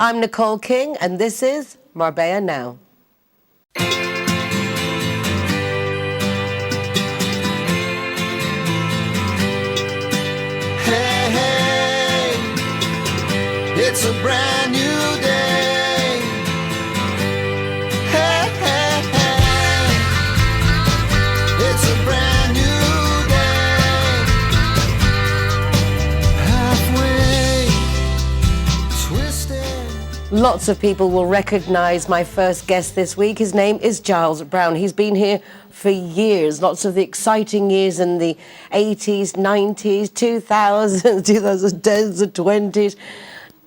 I'm Nicole King, and this is Marbella Now. Hey, hey, it's a brand new day. Hey, hey, hey, it's a brand new day. Halfway twisted. Lots of people will recognise my first guest this week. His name is Giles Brown. He's been here for years, lots of the exciting years in the 80s, 90s, 2000s, 2010s, and 20s.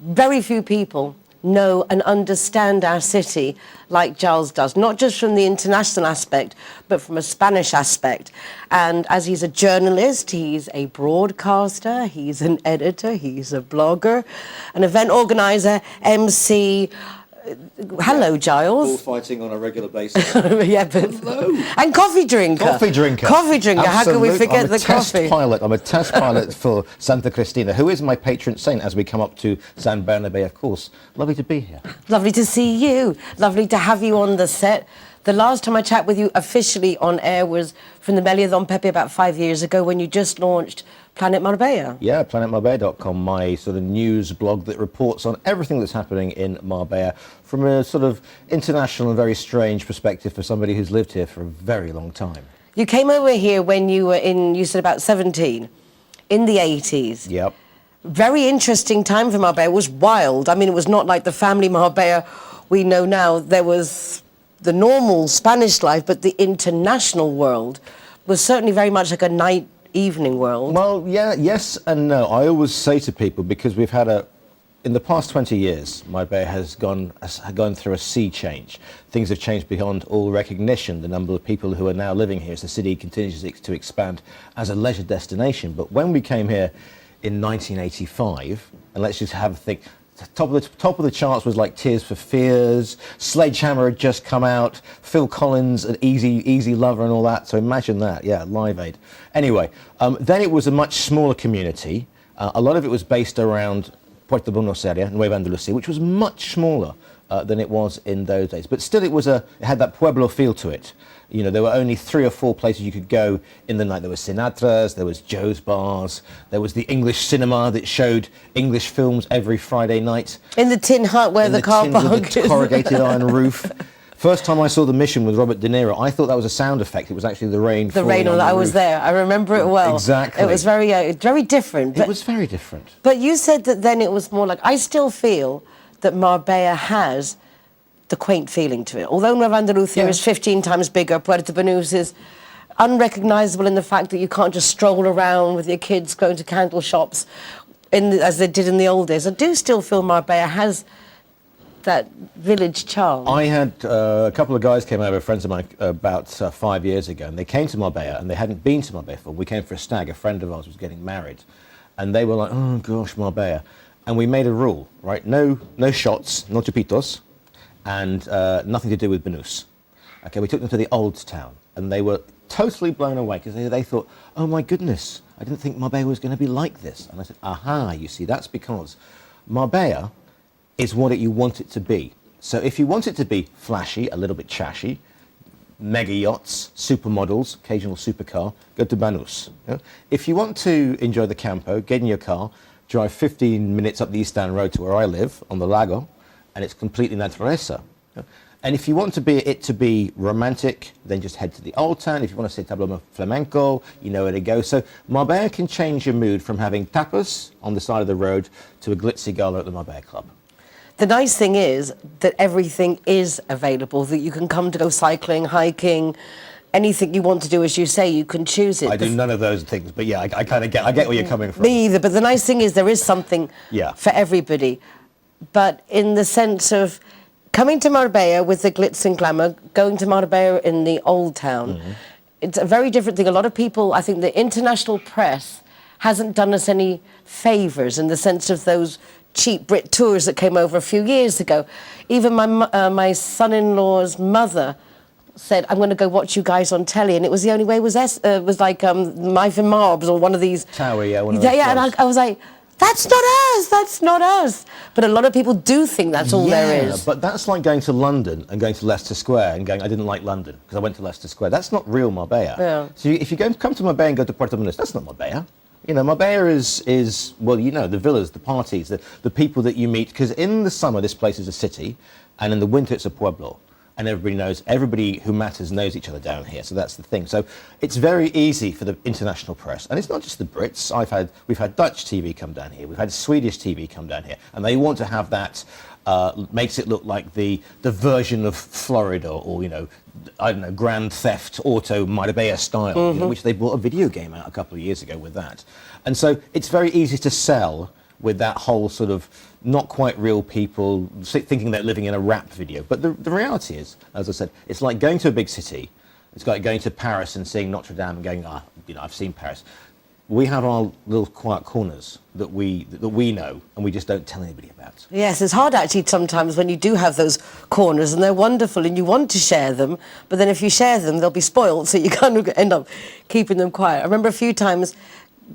Very few people know and understand our city like Giles does, not just from the international aspect, but from a Spanish aspect. And as he's a journalist, he's a broadcaster, he's an editor, he's a blogger, an event organizer, MC. Hello, Giles. Bullfighting on a regular basis. Yeah, but hello. And coffee drinker. Coffee drinker. Coffee drinker. How can we forget the coffee? I'm a test pilot for Santa Cristina, who is my patron saint as we come up to San Bernabé, of course. Lovely to be here. Lovely to see you. Lovely to have you on the set. The last time I chat with you officially on air was from the Melia Don Pepe about 5 years ago when you just launched Planet Marbella. Yeah, planetmarbella.com, my sort of news blog that reports on everything that's happening in Marbella from a sort of international and very strange perspective for somebody who's lived here for a very long time. You came over here when you were you said about 17, in the 80s. Yep. Very interesting time for Marbella. It was wild. I mean, it was not like the family Marbella we know now. There was the normal Spanish life, but the international world was certainly very much like a night evening world. Well, yeah, yes and no. I always say to people, because we've had in the past 20 years, Marbella has gone through a sea change. Things have changed beyond all recognition. The number of people who are now living here as the city continues to expand as a leisure destination. But when we came here in 1985, and let's just have a think, top of the charts was like Tears for Fears, Sledgehammer had just come out, Phil Collins, an Easy Lover and all that, so imagine that, yeah, Live Aid. Anyway, then it was a much smaller community. A lot of it was based around Puerto Buenos Aires, Nueva Andalucía, which was much smaller than it was in those days. But still it had that Pueblo feel to it. You know, there were only 3 or 4 places you could go in the night. There was Sinatra's, there was Joe's Bars, there was the English cinema that showed English films every Friday night. In the tin hut where the car park is. With the corrugated iron roof. First time I saw The Mission with Robert De Niro, I thought that was a sound effect. It was actually the rain falling on the roof. I was there. I remember it well. Exactly. It was very different. It was very different. But you said that then it was more like, I still feel that Marbella has the quaint feeling to it. Although Nueva Andalucía is 15 times bigger, Puerto Banús is unrecognisable in the fact that you can't just stroll around with your kids going to candle shops as they did in the old days. I do still feel Marbella has that village charm. I had a couple of guys came over, friends of mine, about 5 years ago, and they came to Marbella, and they hadn't been to Marbella before. We came for a stag. A friend of ours was getting married, and they were like, oh gosh, Marbella. And we made a rule, right? No shots, no chupitos, and nothing to do with Banús. Okay, we took them to the old town, and they were totally blown away because they thought, oh my goodness, I didn't think Marbella was going to be like this. And I said, aha, you see, that's because Marbella is what you want it to be. So if you want it to be flashy, a little bit trashy, mega yachts, supermodels, occasional supercar, go to Banús. You know? If you want to enjoy the campo, get in your car, drive 15 minutes up the East Down Road to where I live, on the Lago, and it's completely naturaleza. And if you want it to be romantic, then just head to the old town. If you want to see Tabloma Flamenco, you know where to go. So Marbella can change your mood from having tapas on the side of the road to a glitzy gala at the Marbella Club. The nice thing is that everything is available, that you can come to go cycling, hiking, anything you want to do, as you say, you can choose it. I do none of those things, but yeah, I kind of get where you're coming from. Me either, but the nice thing is there is something for everybody. But in the sense of coming to Marbella with the glitz and glamour, going to Marbella in the old town, it's a very different thing. A lot of people, I think the international press hasn't done us any favours in the sense of those cheap Brit tours that came over a few years ago. Even my son-in-law's mother said, I'm going to go watch you guys on telly, and it was the only way was like Life in Marbs or one of these. Tower, yeah, one of those. Yeah, and I was like, That's not us. That's not us. But a lot of people do think that's all there is. But that's like going to London and going to Leicester Square and going, I didn't like London because I went to Leicester Square. That's not real Marbella. Yeah. So if you come to Marbella and go to Puerto Banús, that's not Marbella. You know, Marbella is well, you know, the villas, the parties, the people that you meet. Because in the summer, this place is a city, and in the winter, it's a pueblo. And everybody who matters knows each other down here. So that's the thing. So it's very easy for the international press. And it's not just the Brits. We've had Dutch TV come down here. We've had Swedish TV come down here. And they want to have that, makes it look like the version of Florida or, you know, I don't know, Grand Theft Auto Marbella style, you know, which they brought a video game out a couple of years ago with that. And so it's very easy to sell with that whole sort of not quite real people thinking they're living in a rap video. But the reality is, as I said, it's like going to a big city. It's like going to Paris and seeing Notre Dame and going, you know, I've seen Paris. We have our little quiet corners that we know and we just don't tell anybody about. Yes, it's hard actually sometimes when you do have those corners and they're wonderful and you want to share them, but then if you share them, they'll be spoiled, so you kind of end up keeping them quiet. I remember a few times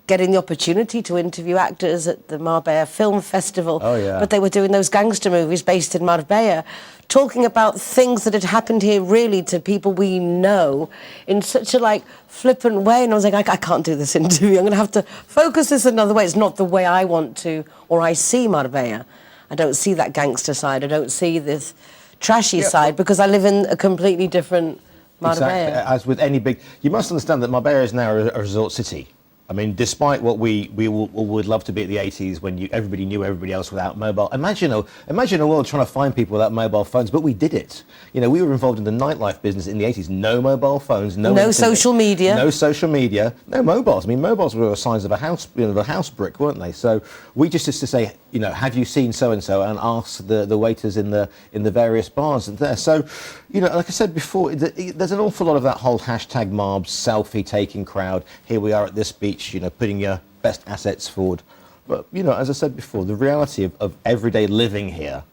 getting the opportunity to interview actors at the Marbella Film Festival. Oh, yeah. But they were doing those gangster movies based in Marbella, talking about things that had happened here really to people we know in such a like flippant way. And I was like, I can't do this interview. I'm going to have to focus this another way. It's not the way I want to or I see Marbella. I don't see that gangster side. I don't see this trashy side because I live in a completely different Marbella. Exactly. As with any big... You must understand that Marbella is now a resort city. I mean, despite what we would love to be at the 80s when everybody knew everybody else without mobile. Imagine a world trying to find people without mobile phones, but we did it. You know, we were involved in the nightlife business in the 80s. No mobile phones, no internet, social media. No social media, no mobiles. I mean, mobiles were the size of a house, you know, the house brick, weren't they? So we just used to say, you know, have you seen so-and-so, and ask the waiters in the various bars and there. So, you know, like I said before, there's an awful lot of that whole hashtag Marbs selfie-taking crowd. Here we are at this beach, you know, putting your best assets forward. But, you know, as I said before, the reality of everyday living here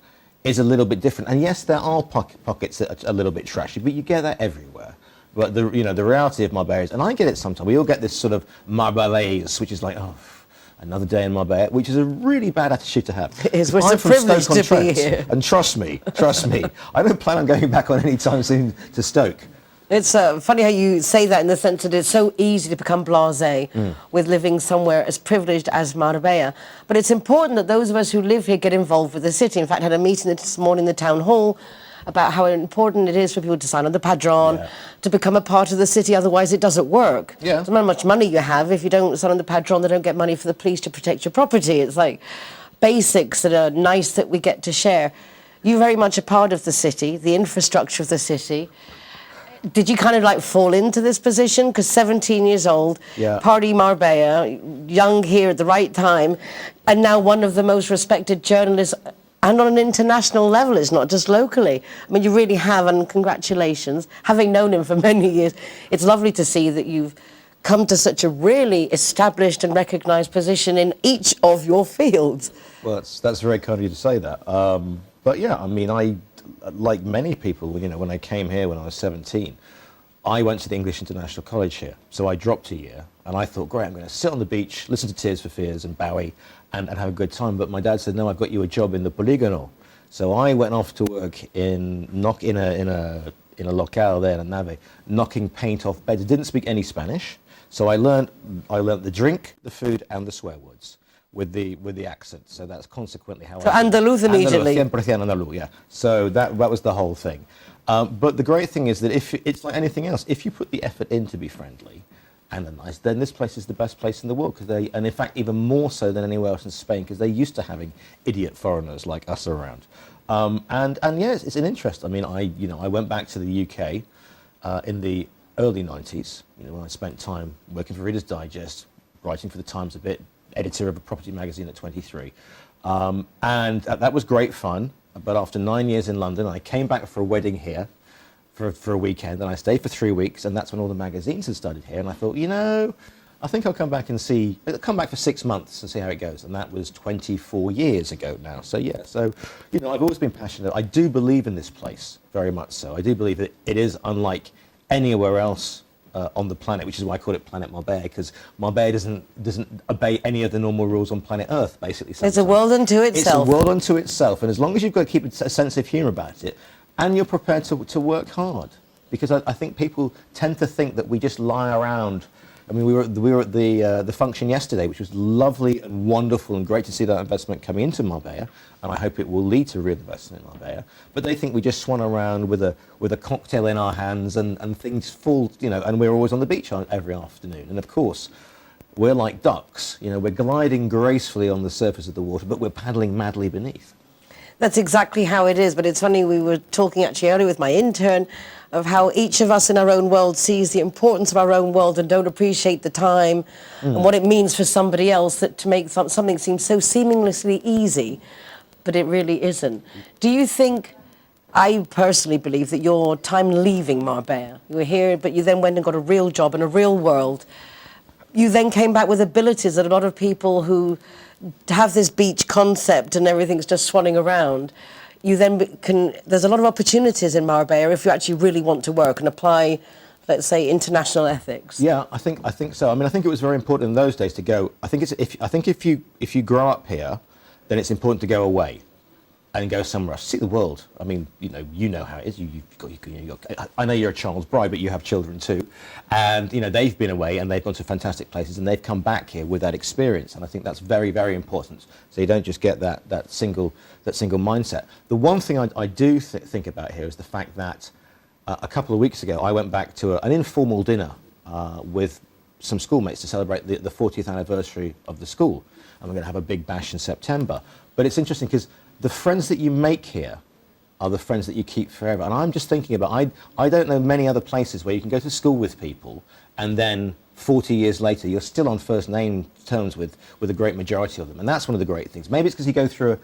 is a little bit different. And yes, there are pockets that are a little bit trashy, but you get that everywhere. But, the reality of Marbella is, and I get it sometimes, we all get this sort of Marbellese, which is like, oh, another day in Marbella, which is a really bad attitude to have. It is. It's a privilege to be here. And trust me, I don't plan on going back on any time soon to Stoke. It's funny how you say that in the sense that it's so easy to become blasé with living somewhere as privileged as Marbella. But it's important that those of us who live here get involved with the city. In fact, I had a meeting this morning in the town hall about how important it is for people to sign on the padron, to become a part of the city, otherwise it doesn't work. Yeah. Doesn't matter how much money you have, if you don't sign on the padron, they don't get money for the police to protect your property. It's like basics that are nice that we get to share. You're very much a part of the city, the infrastructure of the city. Did you kind of like fall into this position? Because 17 years old, party Marbella, young here at the right time, and now one of the most respected journalists, and on an international level, it's not just locally. I mean, you really have, and congratulations. Having known him for many years, it's lovely to see that you've come to such a really established and recognised position in each of your fields. Well, that's very kind of you to say that. But yeah, I mean, like many people, you know, when I came here when I was 17, I went to the English International College here. So I dropped a year, and I thought, great, I'm going to sit on the beach, listen to Tears for Fears and Bowie, and have a good time. But my dad said, no, I've got you a job in the Polígono. So I went off to work in a locale there in a nave, knocking paint off beds. I didn't speak any Spanish, so I learned the drink, the food, and the swear words with the accent. So that's consequently how. So Andaluz immediately. 100% Andaluz, yeah. So that was the whole thing. But the great thing is that if it's like anything else, if you put the effort in to be friendly and nice, then this place is the best place in the world. And in fact, even more so than anywhere else in Spain, because they're used to having idiot foreigners like us around. And yes, it's an interest. I mean, I went back to the UK in the early 90s. You know, when I spent time working for Reader's Digest, writing for the Times a bit, editor of a property magazine at 23, and that was great fun. But after 9 years in London, I came back for a wedding here for a weekend, and I stayed for 3 weeks, and that's when all the magazines had started here. And I thought, you know, I think I'll come back for 6 months and see how it goes. And that was 24 years ago now. So yeah, you know, I've always been passionate. I do believe in this place very much so. I do believe that it is unlike anywhere else on the planet, which is why I call it Planet Marbella, because Marbella doesn't obey any of the normal rules on planet Earth, basically. It's a world unto itself. It's a world unto itself, and as long as you've got to keep a sense of humour about it, and you're prepared to work hard, because I think people tend to think that we just lie around. I mean, we were at the function yesterday, which was lovely and wonderful and great to see that investment coming into Marbella, and I hope it will lead to real investment in Marbella. But they think we just swan around with a cocktail in our hands and things fall, and we're always on the beach every afternoon. And of course, we're like ducks, we're gliding gracefully on the surface of the water, but we're paddling madly beneath. That's exactly how it is, but it's funny, we were talking actually earlier with my intern of how each of us in our own world sees the importance of our own world and don't appreciate the time and what it means for somebody else to make something seem so seamlessly easy, but it really isn't. Do you think, I personally believe that your time leaving Marbella, you were here, but you then went and got a real job in a real world, you then came back with abilities that a lot of people who have this beach concept and everything's just swanning around, you then there's a lot of opportunities in Marbella if you actually really want to work and apply, let's say, international ethics. Yeah, I think so. I mean, I think it was very important in those days to go. I think if you grow up here, then it's important to go away and go somewhere else, see the world. I mean, you know how it is. I know you're a child's bride, but you have children too, and they've been away and they've gone to fantastic places and they've come back here with that experience, and I think that's very, very important. So you don't just get that single mindset. The one thing I do think about here is the fact that a couple of weeks ago I went back to an informal dinner with some schoolmates to celebrate the 40th anniversary of the school, and we're going to have a big bash in September. But it's interesting because the friends that you make here are the friends that you keep forever. And I'm just thinking about, I don't know many other places where you can go to school with people and then 40 years later you're still on first name terms with a great majority of them. And that's one of the great things. Maybe it's because you go through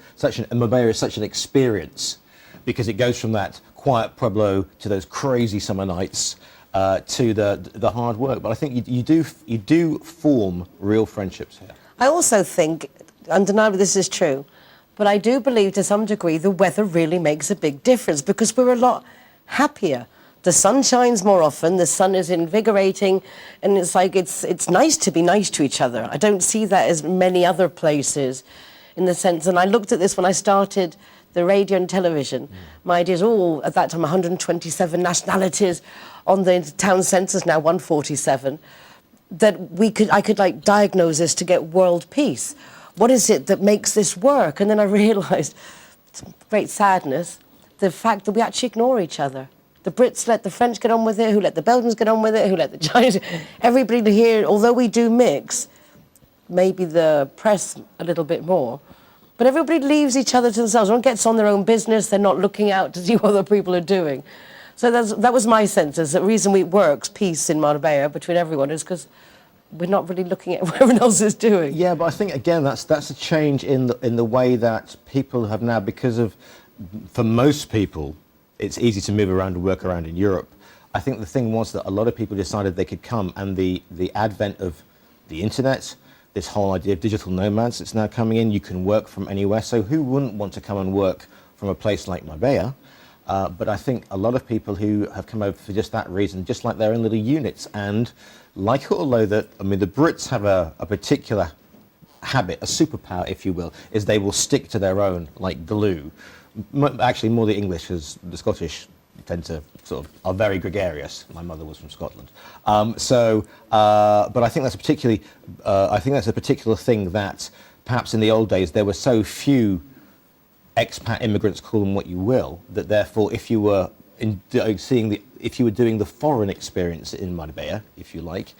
Marbella is such an experience, because it goes from that quiet pueblo to those crazy summer nights to the hard work. But I think you do form real friendships here. I also think, undeniably this is true, but I do believe to some degree the weather really makes a big difference because we're a lot happier. The sun shines more often, the sun is invigorating, and it's like it's nice to be nice to each other. I don't see that as many other places in the sense, and I looked at this when I started the radio and television. My idea is at that time 127 nationalities on the town census, now 147, that I could like diagnose this to get world peace. What is it that makes this work? And then I realised, great sadness, the fact that we actually ignore each other. The Brits let the French get on with it, who let the Belgians get on with it, who let the Chinese... Everybody here, although we do mix, maybe the press a little bit more, but everybody leaves each other to themselves. Everyone gets on their own business, they're not looking out to see what other people are doing. So that was my sense, is the reason it works, peace in Marbella between everyone, is because we're not really looking at what everyone else is doing. Yeah, but I think, again, that's a change in the way that people have now, because of, for most people, it's easy to move around and work around in Europe. I think the thing was that a lot of people decided they could come, and the advent of the internet, this whole idea of digital nomads that's now coming in, you can work from anywhere, so who wouldn't want to come and work from a place like Marbella? But I think a lot of people who have come over for just that reason, just like their own little units, and like it or loathe it, I mean, the Brits have a particular habit, a superpower, if you will, is they will stick to their own like glue. Actually, more the English, because the Scottish tend to are very gregarious. My mother was from Scotland, but I think that's a particular thing that perhaps in the old days there were so few expat immigrants, call them what you will, that therefore if you were doing the foreign experience in Marbella, if you like,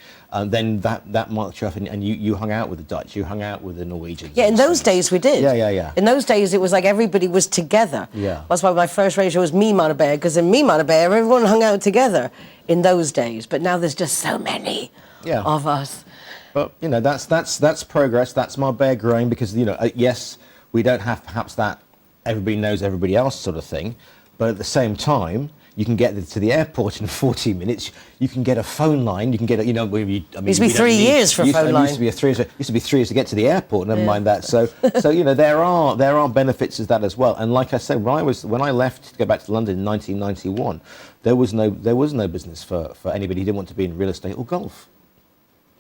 then that marked you off, and you hung out with the Dutch, you hung out with the Norwegians. Yeah, in those days we did. Yeah. In those days it was like everybody was together. Yeah. That's why my first radio show was Me Marbella, because in Me Marbella everyone hung out together in those days. But now there's just so many of us. But that's progress. That's Marbella growing, because yes, we don't have perhaps that everybody knows everybody else sort of thing, but at the same time, You can get to the airport in 40 minutes. You can get a phone line. You can get a, I mean, Used to be 3 years for a phone line. Used to be 3 years to get to the airport. Never mind that. So there are benefits to that as well. And like I said, when I left to go back to London in 1991, there was no business for anybody who didn't want to be in real estate or golf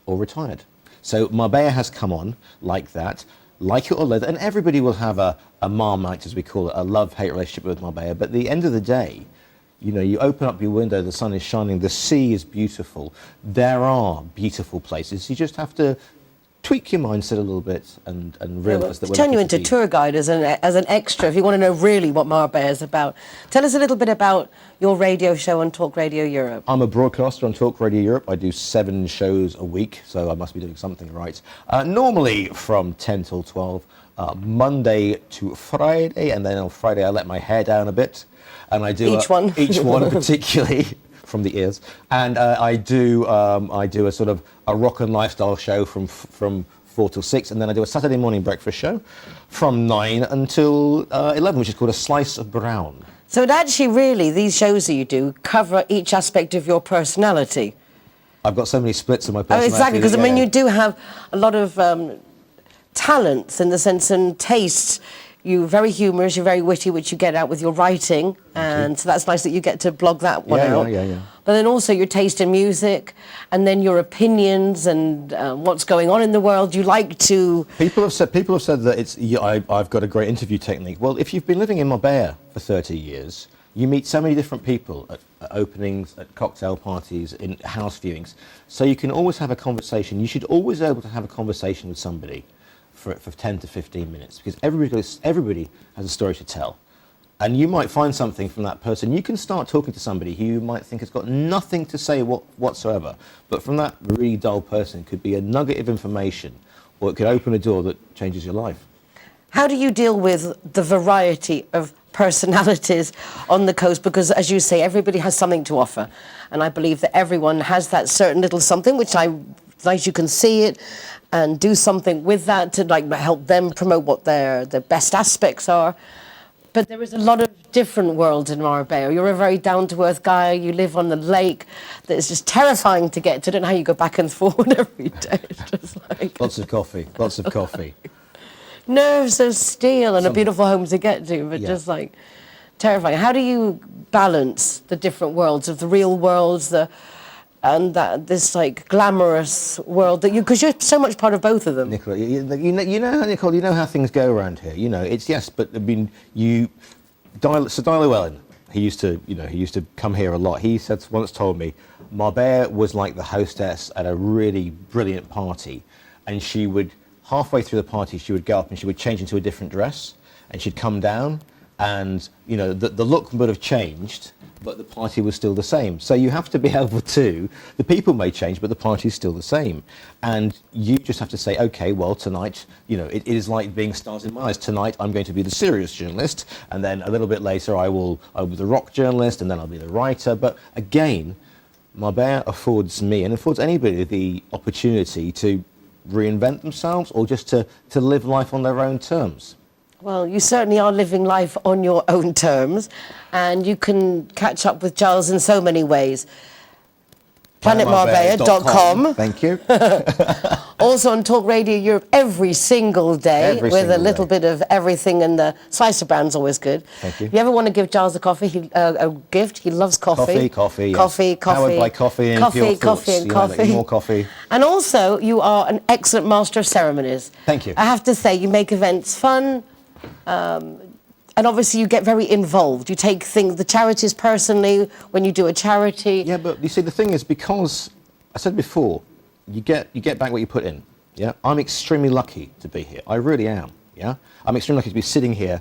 or retired. So Marbella has come on like that. Like it or leather, and everybody will have a Marmite, as we call it, a love-hate relationship with Marbella. But at the end of the day, you open up your window, the sun is shining, the sea is beautiful. There are beautiful places. You just have to tweak your mindset a little bit and realise that we're turn you looking into to tour guide as an extra if you want to know really what Marbella is about. Tell us a little bit about your radio show on Talk Radio Europe. I'm a broadcaster on Talk Radio Europe. I do 7 shows a week, so I must be doing something right. Normally from 10 till 12, Monday to Friday, and then on Friday I let my hair down a bit, and I do each one particularly from the ears, and I do a sort of a rock and lifestyle show from 4 till 6, and then I do a Saturday morning breakfast show from 9 until 11, which is called A Slice of Brown. So it actually really, these shows that you do cover each aspect of your personality. I've got so many splits of my personality. Oh, exactly, because I mean you do have a lot of talents in the sense and tastes. You're very humorous, you're very witty, which you get out with your writing, and so that's nice that you get to blog that one out. Yeah. But then also your taste in music, and then your opinions and what's going on in the world. You like to... People have said that I've got a great interview technique. Well, if you've been living in Marbella for 30 years, you meet so many different people at openings, at cocktail parties, in house viewings, so you can always have a conversation. You should always be able to have a conversation with somebody for 10 to 15 minutes, because everybody has a story to tell. And you might find something from that person. You can start talking to somebody who you might think has got nothing to say whatsoever, but from that really dull person could be a nugget of information, or it could open a door that changes your life. How do you deal with the variety of personalities on the coast? Because, as you say, everybody has something to offer. And I believe that everyone has that certain little something, which nice you can see it and do something with that to help them promote what their best aspects are. But there is a lot of different worlds in Marbella. You're a very down-to-earth guy. You live on the lake. That is just terrifying to get to. I don't know how you go back and forward every day. It's just like... Lots of coffee. Nerves of steel and a beautiful home to get to, but just like terrifying. How do you balance the different worlds of the real worlds, this like glamorous world that because you're so much part of both of them? Nicole, Nicole, you know how things go around here. It's but I mean, Sir Di Llewellyn, he used to come here a lot. He once told me, Marbella was like the hostess at a really brilliant party, and she would, halfway through the party, she would go up and she would change into a different dress, and she'd come down, and the look would have changed, but the party was still the same. So you have to be able to, the people may change, but the party's still the same. And you just have to say, okay, well, tonight, it is like being stars in my eyes. Tonight, I'm going to be the serious journalist, and then a little bit later, I'll be the rock journalist, and then I'll be the writer. But again, Marbella affords me, and affords anybody, the opportunity to reinvent themselves or just to live life on their own terms. Well, you certainly are living life on your own terms, and you can catch up with Giles in so many ways. PlanetMarbella.com. Thank you. Also on Talk Radio Europe every single day with a little bit of everything, and the slice of brown's always good. Thank you. If you ever want to give Giles a gift, he loves coffee. Coffee. Powered by coffee and coffee. More coffee. And also, you are an excellent master of ceremonies. Thank you. I have to say, you make events fun. And obviously you get very involved. You take the charities personally when you do a charity. Yeah, but you see, the thing is, because I said before, you get back what you put in. Yeah, I'm extremely lucky to be here. I really am. Yeah, I'm extremely lucky to be sitting here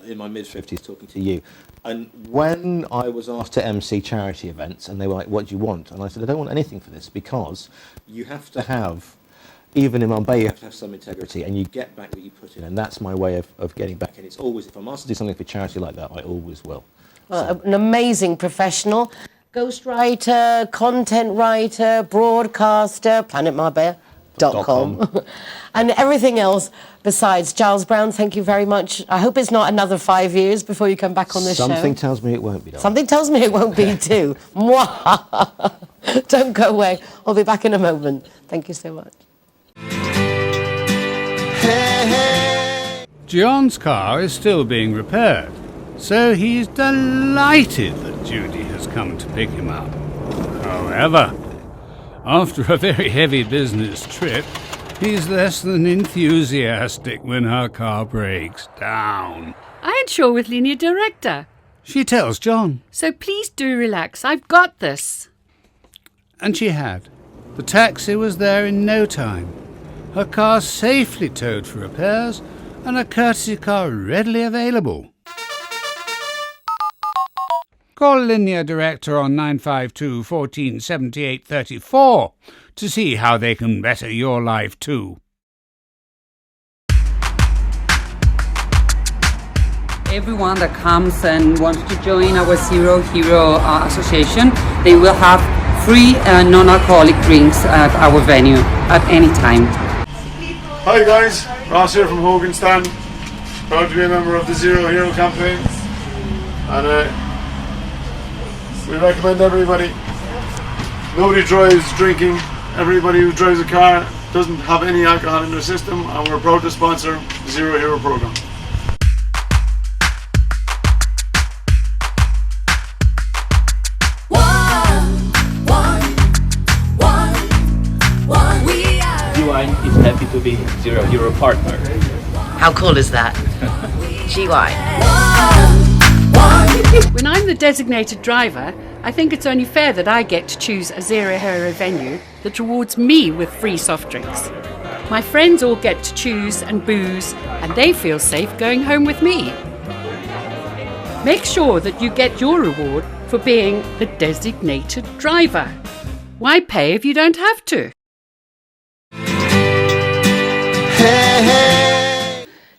in my mid-50s talking to you. And when I was asked to MC charity events, and they were like, "What do you want?" and I said, "I don't want anything for this, because you have to have." Even in Marbella, you have to have some integrity, and you get back what you put in, and that's my way of getting back. And it's always, if I'm asked to do something for charity like that, I always will. Well, an amazing professional, ghostwriter, content writer, broadcaster, Planet Marbella. And everything else besides. Giles Brown, thank you very much. I hope it's not another 5 years before you come back on this show. Something tells me it won't be. Something tells me it won't be too. Don't go away. I'll be back in a moment. Thank you so much. Hey, hey. John's car is still being repaired, so he's delighted that Judy has come to pick him up. However, after a very heavy business trip, he's less than enthusiastic when her car breaks down. I ain't sure with Linear Director. She tells John, So please do relax. I've got this. and she had. The taxi was there in no time. Her car safely towed for repairs, and a courtesy car readily available. Call Linear Director on 952 14 78 34 to see how they can better your life too. Everyone that comes and wants to join our Zero Hero Association, they will have free non-alcoholic drinks at our venue at any time. Hi guys, Ross here from Hogan Stand. Proud to be a member of the Zero Hero campaign. And we recommend everybody. Nobody drives drinking. Everybody who drives a car doesn't have any alcohol in their system, and we're proud to sponsor the Zero Hero program. GY is happy to be Zero Hero partner. How cool is that? GY. When I'm the designated driver, I think it's only fair that I get to choose a Zero Hero venue that rewards me with free soft drinks. My friends all get to choose and booze, and they feel safe going home with me. Make sure that you get your reward for being the designated driver. Why pay if you don't have to?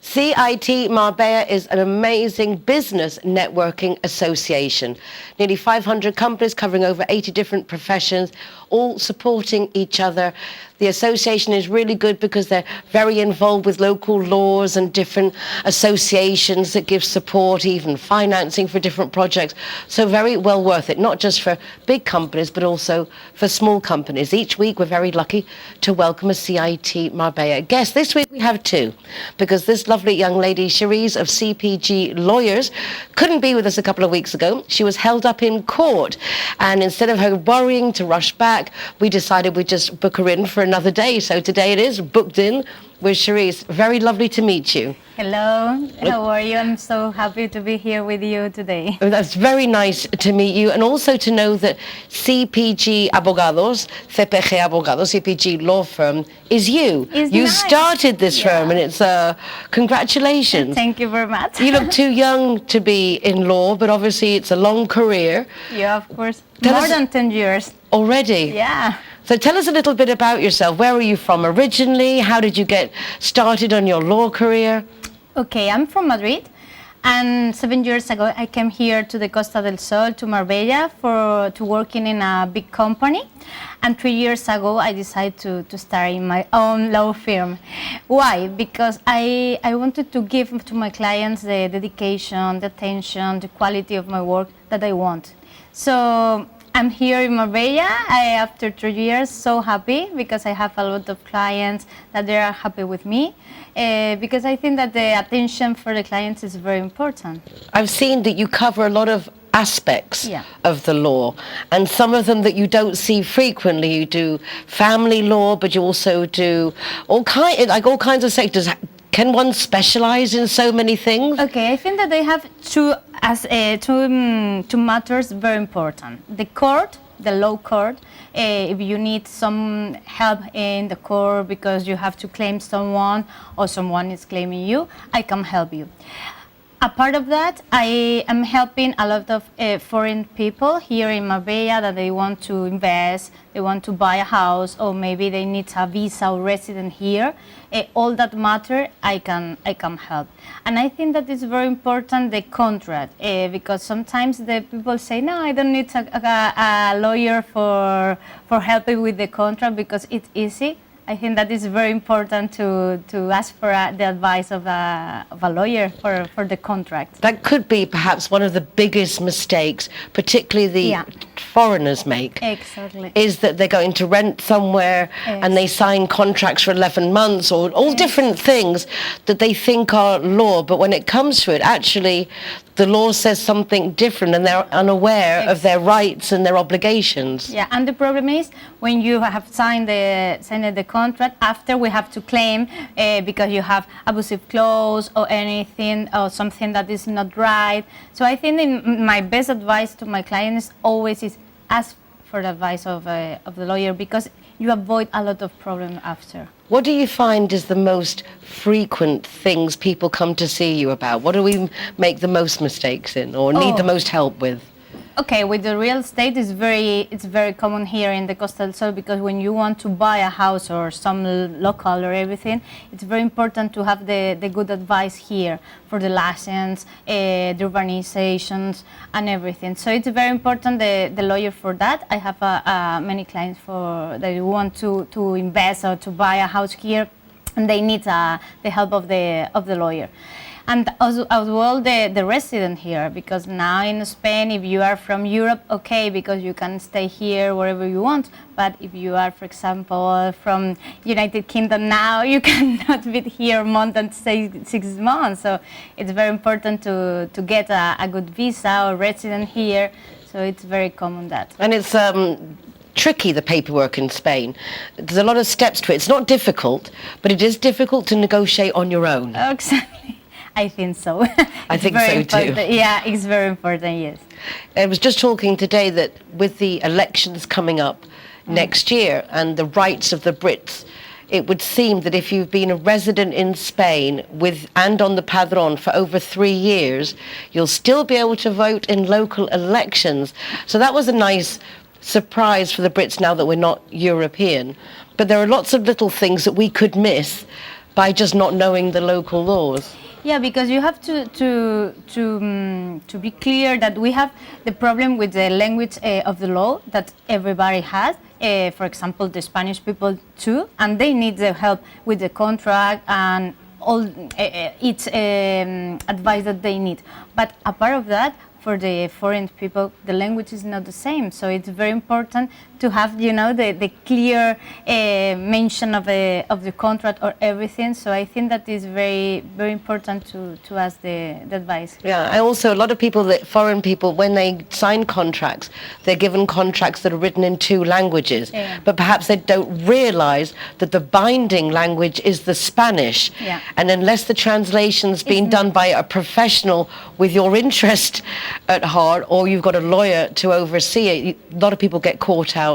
CIT Marbella is an amazing business networking association. Nearly 500 companies covering over 80 different professions, all supporting each other. The association is really good because they're very involved with local laws and different associations that give support, even financing for different projects. So very well worth it, not just for big companies, but also for small companies. Each week we're very lucky to welcome a CIT Marbella guest. This week we have two, because this lovely young lady, Cherise of CPG Lawyers, couldn't be with us a couple of weeks ago. She was held up in court, and instead of her worrying to rush back, we decided we'd just book her in for another day. So today it is booked in with Cherise. Very lovely to meet you. Hello, how are you? I'm so happy to be here with you today. Oh, that's very nice to meet you, and also to know that CPG Abogados, CPG Abogados, CPG law firm, is you. You nice. started this firm, and it's congratulations. Thank you very much. You look too young to be in law, but obviously it's a long career. Yeah, of course. Tell More us- than 10 years. Already? Yeah. So tell us a little bit about yourself. Where were you from originally? How did you get started on your law career? Okay, I'm from Madrid, and 7 years ago I came here to the Costa del Sol, to Marbella, to working in a big company. And 3 years ago I decided to start in my own law firm. Why? Because I wanted to give to my clients the dedication, the attention, the quality of my work that I want. So I'm here in Marbella. After 3 years, so happy because I have a lot of clients that they are happy with me. Because I think that the attention for the clients is very important. I've seen that you cover a lot of aspects Yeah. of the law, and some of them that you don't see frequently. You do family law, but you also do all kinds of sectors. Can one specialize in so many things? Okay, I think that they have two matters very important. The court, the law court, if you need some help in the court because you have to claim someone or someone is claiming you, I can help you. A part of that, I am helping a lot of foreign people here in Marbella that they want to invest, they want to buy a house, or maybe they need a visa or resident here. All that matter, I can help. And I think that is very important, the contract, because sometimes the people say, no, I don't need a lawyer for helping with the contract because it's easy. I think that is very important to ask for the advice of a lawyer for the contract. That could be perhaps one of the biggest mistakes, particularly the foreigners make. Exactly. Is that they're going to rent somewhere and they sign contracts for 11 months or all different things that they think are law, but when it comes to it, actually the law says something different and they're unaware of their rights and their obligations. Yeah, and the problem is when you have signed the contract, after we have to claim because you have abusive clause or anything or something that is not right. So I think my best advice to my clients always is ask for the advice of the lawyer, because you avoid a lot of problems after. What do you find is the most frequent things people come to see you about? What do we make the most mistakes in or need the most help with? Okay, with the real estate, it's very common here in the Costa del Sol, because when you want to buy a house or some local or everything, it's very important to have the good advice here for the license, the urbanizations and everything. So it's very important, the lawyer for that. I have many clients that want to invest or to buy a house here, and they need the help of the lawyer. And as well the resident here, because now in Spain, if you are from Europe, okay, because you can stay here wherever you want, but if you are, for example, from United Kingdom now, you cannot be here more than 6 months. So it's very important to get a good visa or resident here. So it's very common that. And it's tricky, the paperwork in Spain. There's a lot of steps to it. It's not difficult, but it is difficult to negotiate on your own. Exactly. I think so. I think so too. Yeah, it's very important, yes. I was just talking today that with the elections coming up next year and the rights of the Brits, it would seem that if you've been a resident in Spain and on the Padrón for over 3 years, you'll still be able to vote in local elections. So that was a nice surprise for the Brits now that we're not European. But there are lots of little things that we could miss by just not knowing the local laws. Yeah, because you have to be clear that we have the problem with the language of the law that everybody has. For example, the Spanish people too, and they need the help with the contract and all each advice that they need. But apart of that, for the foreign people, the language is not the same. So it's very important to have, the clear mention of the contract or everything. So I think that is very, very important to ask the advice. Yeah, and also a lot of people, foreign people, when they sign contracts, they're given contracts that are written in 2 languages. Yeah. But perhaps they don't realize that the binding language is the Spanish. Yeah. And unless the translation's been done by a professional with your interest at heart, or you've got a lawyer to oversee it, a lot of people get caught out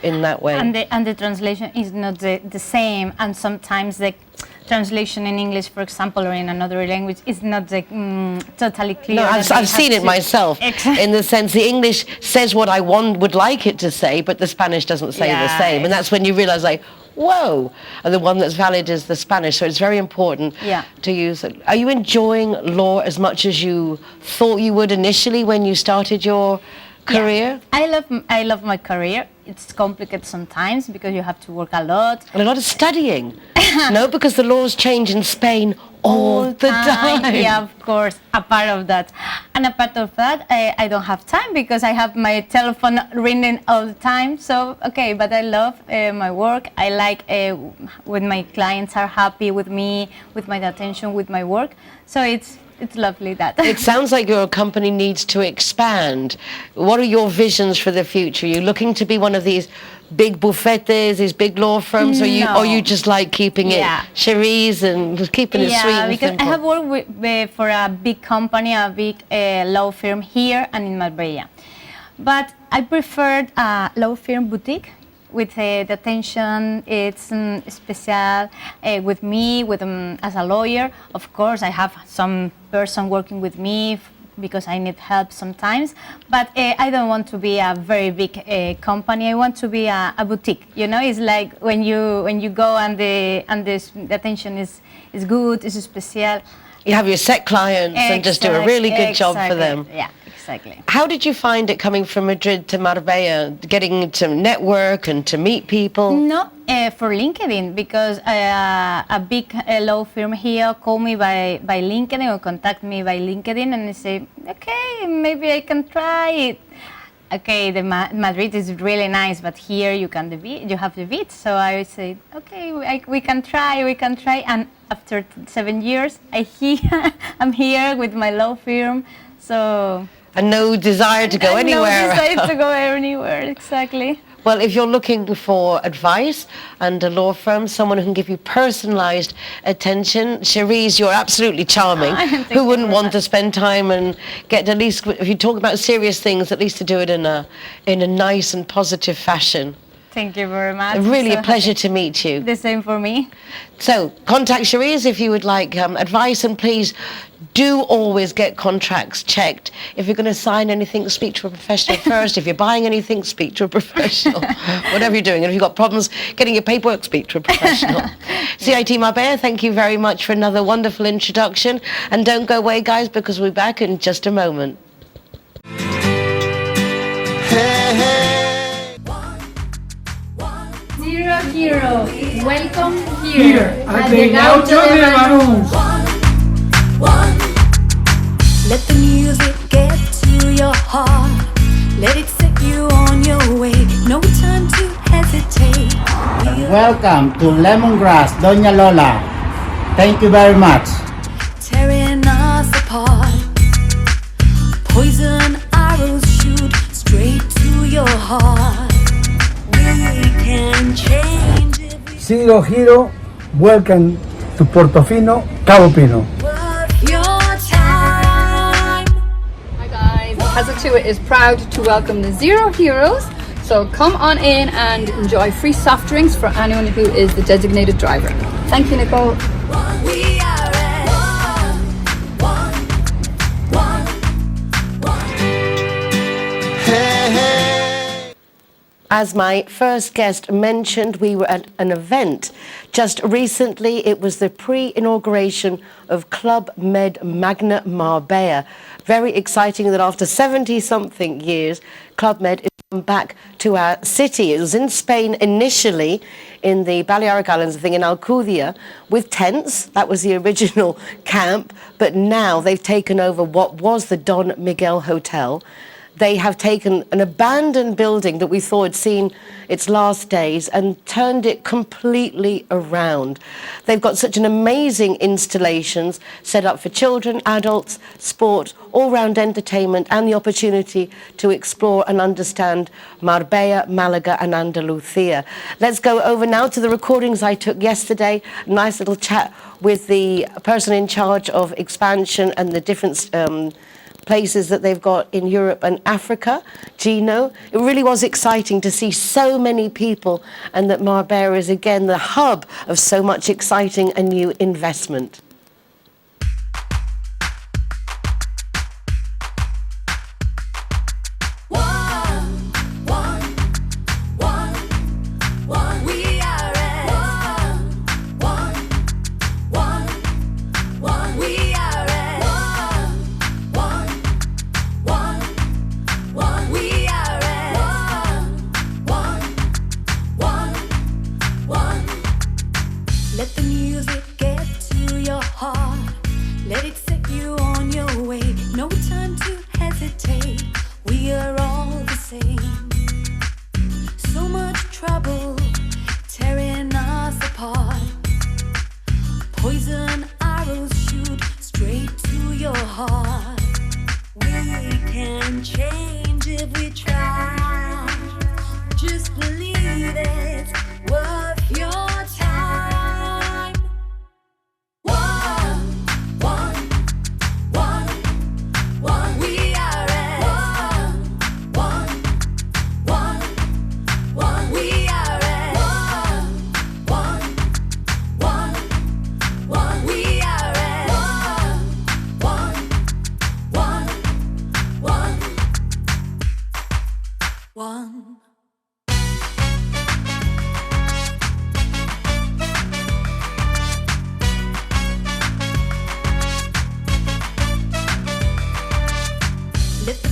in that way. And the translation is not the same, and sometimes the translation in English, for example, or in another language is not totally clear. No, I've seen it myself. In the sense the English says what I would like it to say, but the Spanish doesn't say the same. And that's when you realize, like, whoa, and the one that's valid is the Spanish. So it's very important to use it. Are you enjoying law as much as you thought you would initially when you started your career? Yeah. I love my career. It's complicated sometimes because you have to work a lot. And a lot of studying. No, because the laws change in Spain all the time. Yeah, of course, a part of that. And a part of that, I don't have time because I have my telephone ringing all the time. So, okay, but I love my work. I like when my clients are happy with me, with my attention, with my work. So it's lovely that. It sounds like your company needs to expand. What are your visions for the future? Are you looking to be one of these big bufetes, these big law firms, or you just like keeping it cherise and keeping it sweet and because simple? I have worked for a big company, a big law firm here and in Marbella. But I preferred a law firm boutique with the attention, it's special with me, as a lawyer. Of course, I have some person working with me because I need help sometimes, but I don't want to be a very big company. I want to be a boutique. It's like when you go and the attention is good, is special. You have your set clients and just do a really good job for them. Yeah, exactly. Exactly. How did you find it coming from Madrid to Marbella, getting to network and to meet people? No, for LinkedIn, because a big law firm here called me by LinkedIn or contact me by LinkedIn, and I say, okay, maybe I can try it. Okay, Madrid is really nice, but here you have the beach. So I said, okay, we can try. And after 7 years, I'm here with my law firm. So. And no desire to go anywhere. No desire to go anywhere, exactly. Well, if you're looking for advice and a law firm, someone who can give you personalised attention, Cherise, you're absolutely charming. Who wouldn't want to spend time and get at least, if you talk about serious things, at least to do it in a nice and positive fashion. Thank you very much. Really a pleasure to meet you. The same for me. So contact Cherise if you would like advice, and please do always get contracts checked. If you're going to sign anything, speak to a professional first. If you're buying anything, speak to a professional. Whatever you're doing. And if you've got problems getting your paperwork, speak to a professional. CIT Marbella, thank you very much for another wonderful introduction. And don't go away, guys, because we'll be back in just a moment. Zero Hero, welcome here at the Gaucho de Barón. Let the music get to your heart. Let it set you on your way. No time to hesitate. Welcome to Lemongrass, Doña Lola. Thank you very much. Tearing us apart. Poison arrows shoot straight to your heart. We can change it. Zero Hero, welcome to Portofino, Cabo Pino. Kazatua is proud to welcome the Zero Heroes, so come on in and enjoy free soft drinks for anyone who is the designated driver. Thank you, Nicole. As my first guest mentioned, we were at an event just recently. It was the pre-inauguration of Club Med Magna Marbella. Very exciting that after 70-something years, Club Med is come back to our city. It was in Spain initially, in the Balearic Islands, I think in Alcudia, with tents. That was the original camp. But now they've taken over what was the Don Miguel Hotel. They have taken an abandoned building that we thought had seen its last days and turned it completely around. They've got such an amazing installations set up for children, adults, sport, all-round entertainment, and the opportunity to explore and understand Marbella, Malaga, and Andalusia. Let's go over now to the recordings I took yesterday. A nice little chat with the person in charge of expansion and the different places that they've got in Europe and Africa, Gino. It really was exciting to see so many people, and that Marbella is again the hub of so much exciting and new investment. Let the music get to your heart. Let it set you on your way. No time to hesitate. We are all the same. So much trouble tearing us apart. Poison arrows shoot straight to your heart. We can change if we try. Just believe it's worth your time. Let the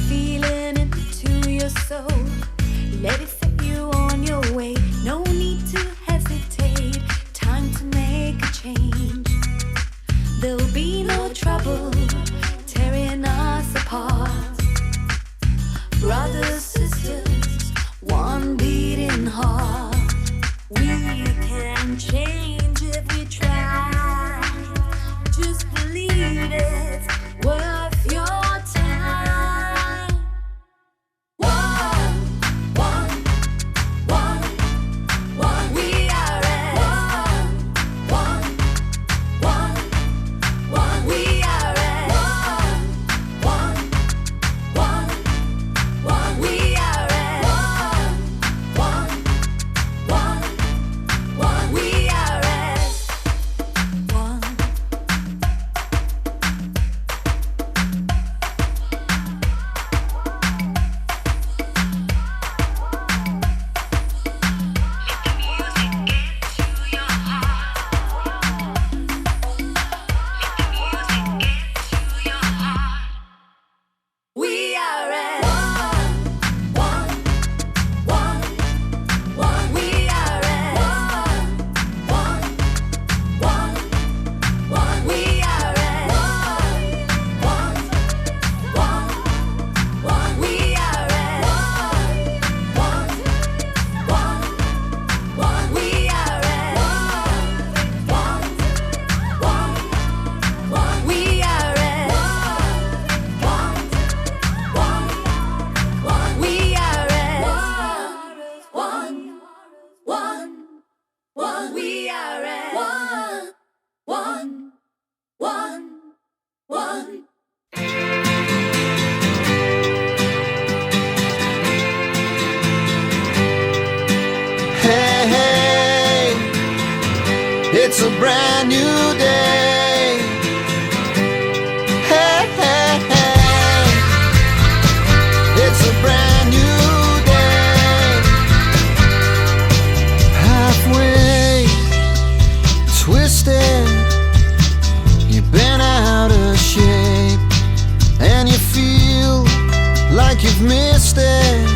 It's a brand new day. Hey, hey, hey. It's a brand new day. Halfway twisted, you've been out of shape, and you feel like you've missed it.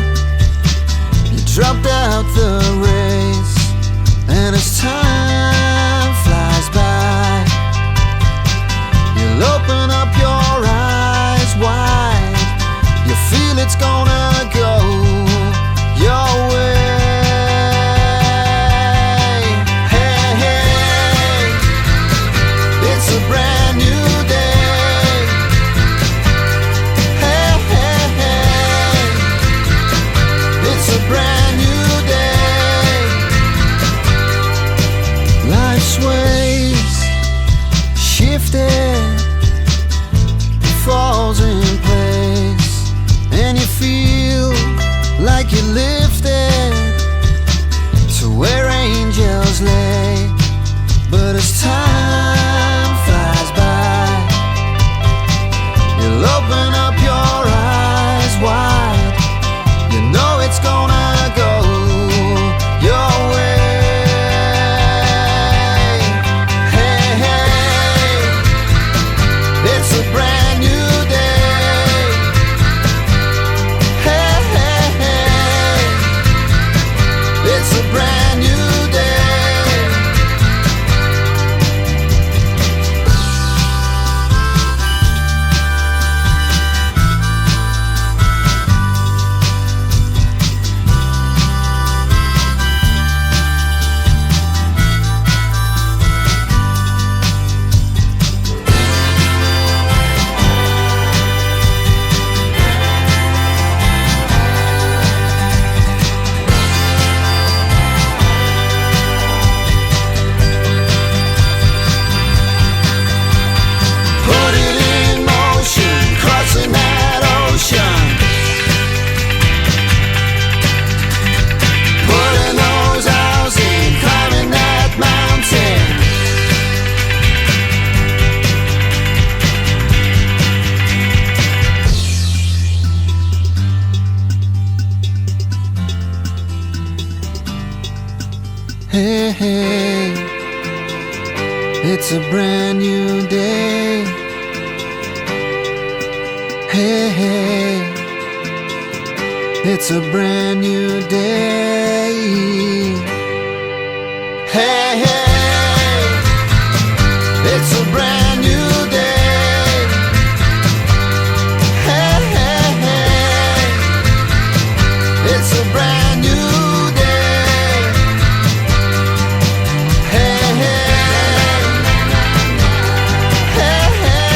You dropped out the race, and as time flies by, you'll open up your eyes wide. You feel it's gonna go your way. Hey, hey, it's a brand new day. Hey, hey, hey, it's a brand new day. Life's waves shifted, falls in place, and you feel like you lifted to where angels lay. But as time flies by, you'll open up your eyes wide. You know it's gonna go your way. Hey, hey, it's a brand new day. Hey, hey, hey, it's a brand new day. Put it in motion, crossing that ocean. Putting those hours in, climbing that mountain. Hey, hey, it's a brand new day. Hey, hey, it's a brand new day. Hey, hey, it's a brand new day. Hey, hey, hey, it's a brand new day. Hey, hey, hey, hey,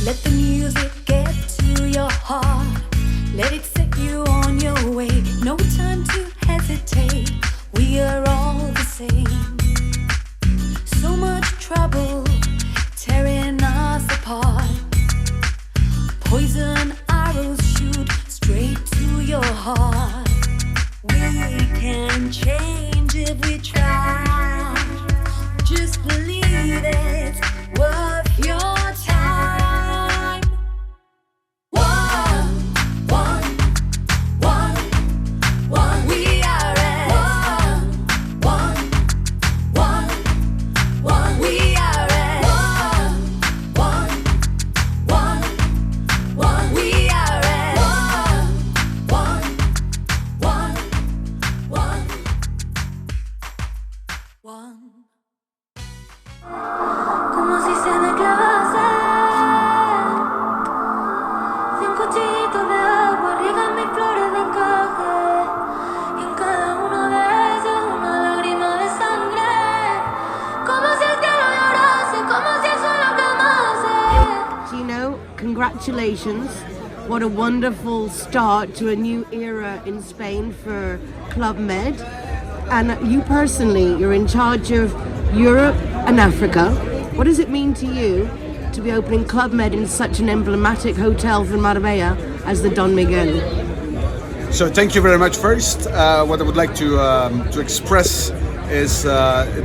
Let the music get to your heart. Let it set you on your way. No time to hesitate. We are all the same. So much trouble tearing us apart. Poison arrows shoot straight to your heart. We can change if we try. Just believe it's worth your time. Do you know, congratulations. What a wonderful start to a new era in Spain for Club Med. And you personally, you're in charge of Europe and Africa. What does it mean to you to be opening Club Med in such an emblematic hotel for Marbella as the Don Miguel? So thank you very much. First, what I would like to express is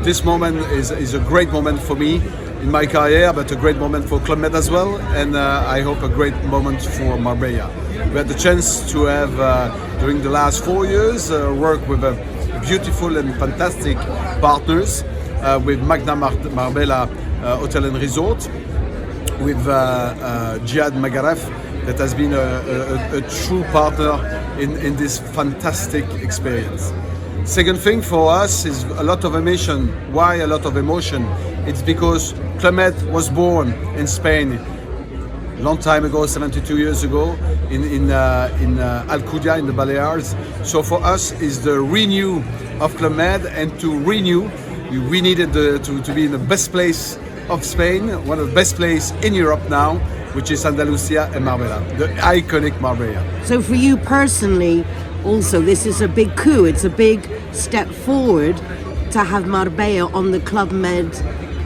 this moment is a great moment for me in my career, but a great moment for Club Med as well, and I hope a great moment for Marbella. We had the chance to have, during the last 4 years, work with beautiful and fantastic partners, with Magna Marbella Hotel and Resort, with Jihad Magharef, that has been a true partner in this fantastic experience. Second thing for us is a lot of emotion. Why a lot of emotion? It's because Club Med was born in Spain a long time ago, 72 years ago, in Alcudia in the Balears. So for us is the renew of Club Med, and to renew, we needed to be in the best place of Spain, one of the best places in Europe now, which is Andalusia and Marbella, the iconic Marbella. So for you personally, also, this is a big coup. It's a big step forward to have Marbella on the Club Med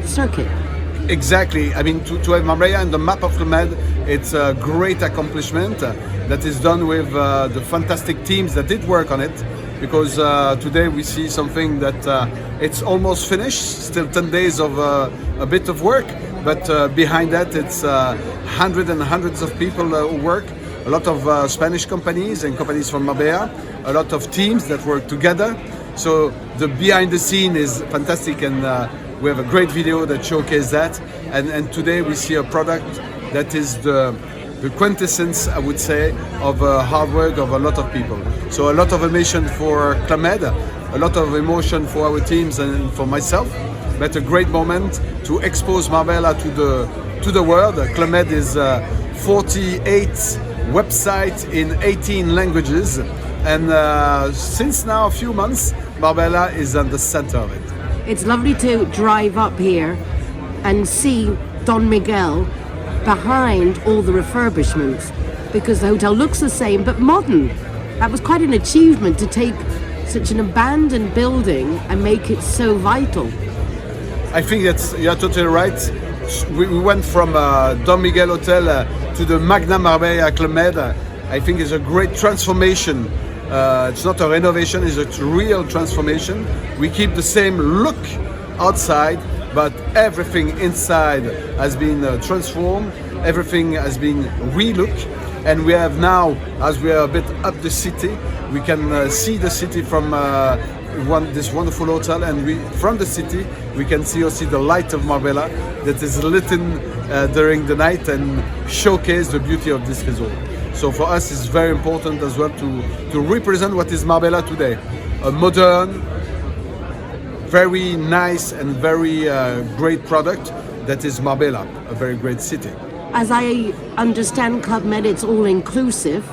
circuit. Exactly. I mean, to have Marbella on the map of Club Med, it's a great accomplishment that is done with the fantastic teams that did work on it. Because today we see something that it's almost finished, still 10 days of a bit of work, but behind that it's hundreds and hundreds of people who work, a lot of Spanish companies and companies from Marbella, a lot of teams that work together. So the behind the scene is fantastic, and we have a great video that showcases that, and today we see a product that is the quintessence, I would say, of hard work of a lot of people. So a lot of emotion for Club Med, a lot of emotion for our teams and for myself, but a great moment to expose Marbella to the world. Club Med is 48 websites in 18 languages, and since now a few months, Marbella is at the center of it. It's lovely to drive up here and see Don Miguel behind all the refurbishments, because the hotel looks the same but modern. That was quite an achievement to take such an abandoned building and make it so vital. I think you're totally right. We went from Don Miguel Hotel to the Magna Marbella Club Med. I think it's a great transformation. It's not a renovation, it's a real transformation. We keep the same look outside, but everything inside has been transformed, everything has been relooked, and we have now, as we are a bit up the city, we can see the city from this wonderful hotel, and from the city we can see also the light of Marbella that is lit during the night and showcase the beauty of this resort. So for us it's very important as well to represent what is Marbella today, a modern, very nice and very great product that is Marbella, a very great city. As I understand Club Med, it's all inclusive.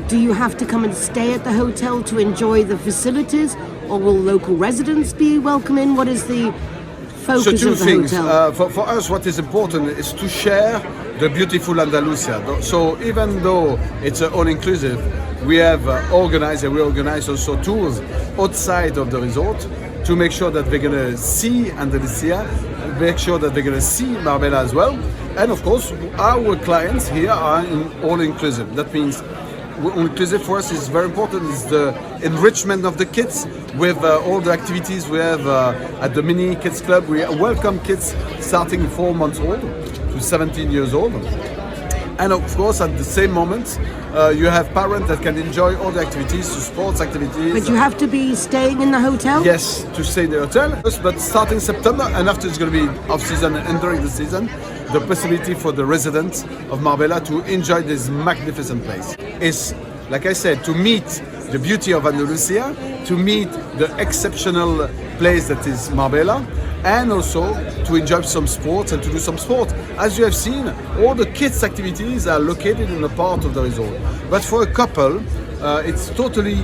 Do you have to come and stay at the hotel to enjoy the facilities, or will local residents be welcome in? What is the focus So two of the things. hotel? For us, what is important is to share the beautiful Andalusia. So even though it's all-inclusive, we have organized also tours outside of the resort to make sure that they're going to see Andalusia, make sure that they're going to see Marbella as well. And of course, our clients here are all-inclusive. That means all-inclusive for us is very important, is the enrichment of the kids with all the activities we have at the Mini Kids Club. We welcome kids starting 4 months old to 17 years old. And of course, at the same moment, you have parents that can enjoy all the activities, sports activities. But you have to be staying in the hotel? Yes, to stay in the hotel. But starting September, and after it's going to be off-season and during the season, the possibility for the residents of Marbella to enjoy this magnificent place is, like I said, to meet the beauty of Andalusia, to meet the exceptional place that is Marbella, and also to enjoy some sports and to do some sport. As you have seen, all the kids' activities are located in a part of the resort. But for a couple, it's totally